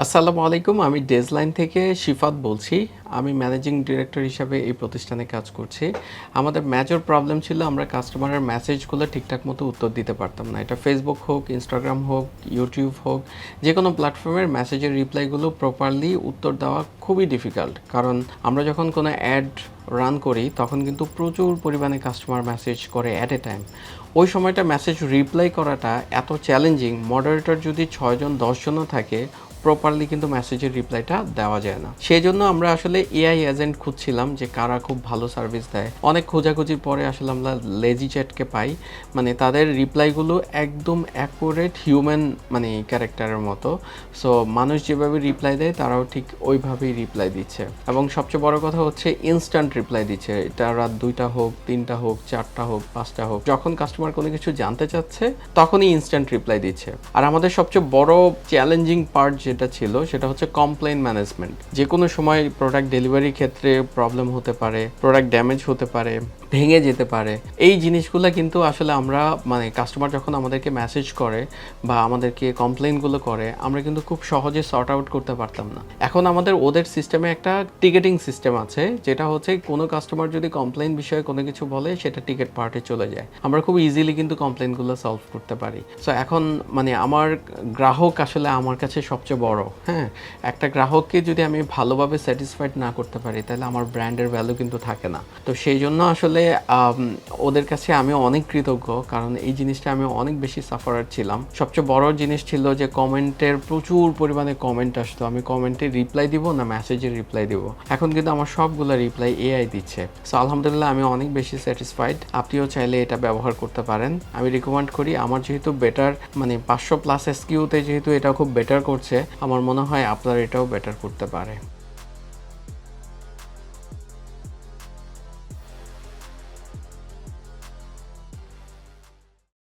আসসালামু আলাইকুম। আমি ডেজলাইন থেকে শিফাত বলছি। আমি ম্যানেজিং ডিরেক্টর হিসাবে এই প্রতিষ্ঠানে কাজ করছি। আমাদের মেজর প্রবলেম ছিল আমরা কাস্টমারের মেসেজগুলো ঠিকঠাক মতো উত্তর দিতে পারতাম না। এটা ফেসবুক হোক, ইনস্টাগ্রাম হোক, ইউটিউব হোক, যেকোনো প্ল্যাটফর্মের মেসেজের রিপ্লাইগুলো প্রপারলি উত্তর দেওয়া খুবই ডিফিকাল্ট। কারণ আমরা যখন কোনো অ্যাড রান করি তখন কিন্তু প্রচুর পরিমাণে কাস্টমার মেসেজ করে অ্যাট এ টাইম। ওই সময়টা মেসেজ রিপ্লাই করাটা এত চ্যালেঞ্জিং, মডারেটর যদি ৬ জন ১০ জনও থাকে প্রপারলি কিন্তু মেসেজের রিপ্লাইটা দেওয়া যায় না। সেই জন্য আমরা আসলে এআই এজেন্ট খুঁজছিলাম যে কারা খুব ভালো সার্ভিস দেয়। অনেক খোঁজাখুঁজির পরে আসলে আমরা লেজি চ্যাটকে পাই। মানে তাদের রিপ্লাইগুলো একদম অ্যাকুরেট হিউম্যান ক্যারেক্টারের মতো। সো মানুষ যেভাবে রিপ্লাই দেয় তারাও ঠিক ওইভাবেই রিপ্লাই দিচ্ছে, এবং সবচেয়ে বড় কথা হচ্ছে ইনস্ট্যান্ট রিপ্লাই দিচ্ছে। এটা রাত ২টা হোক, ৩টা হোক, ৪টা হোক, ৫টা হোক, যখন কাস্টমার কোনো কিছু জানতে চাচ্ছে তখনই ইনস্ট্যান্ট রিপ্লাই দিচ্ছে। আর আমাদের সবচেয়ে বড় চ্যালেঞ্জিং পার্ট যেটা ছিল সেটা হচ্ছে কমপ্লেইন ম্যানেজমেন্ট। যে কোনো সময় প্রোডাক্ট ডেলিভারির ক্ষেত্রে প্রবলেম হতে পারে, প্রোডাক্ট ড্যামেজ হতে পারে, ভেঙে যেতে পারে। এই জিনিসগুলো কিন্তু আসলে আমরা কাস্টমার যখন আমাদেরকে মেসেজ করে বা আমাদেরকে কমপ্লেইনগুলো করে আমরা কিন্তু খুব সহজে সর্ট আউট করতে পারতাম না। এখন আমাদের ওদের সিস্টেমে একটা টিকেটিং সিস্টেম আছে, যেটা হচ্ছে কোনো কাস্টমার যদি কমপ্লেইন বিষয়ে কোনো কিছু বলে সেটা টিকেট পার্টে চলে যায়। আমরা খুব ইজিলি কিন্তু কমপ্লেইনগুলো সলভ করতে পারি। সো এখন আমার গ্রাহক আসলে আমার কাছে সবচেয়ে বড়। হ্যাঁ, একটা গ্রাহককে যদি আমি ভালোভাবে স্যাটিসফাইড না করতে পারি তাহলে আমার ব্র্যান্ডের ভ্যালু কিন্তু থাকে না। তো সেই জন্য আসলে ওদের কাছে আমি অনেক কৃতজ্ঞ, কারণ এই জিনিসটা আমি অনেক বেশি সাফারার ছিলাম। সবচেয়ে বড় জিনিস ছিল যে কমেন্টের প্রচুর পরিমাণে কমেন্ট আসতো, আমি কমেন্টে রিপ্লাই দিব না মেসেজের রিপ্লাই দিব। এখন কিন্তু আমার সবগুলো রিপ্লাই এআই দিচ্ছে। সো আলহামদুলিল্লাহ আমি অনেক বেশি স্যাটিসফাইড। আপনিও চাইলে এটা ব্যবহার করতে পারেন। আমি রিকমেন্ড করি। আমার যেহেতু বেটার 500+ এসকিউতে যেহেতু এটা খুব বেটার করছে, আমার মনে হয় আপনারা এটাও বেটার করতে পারে।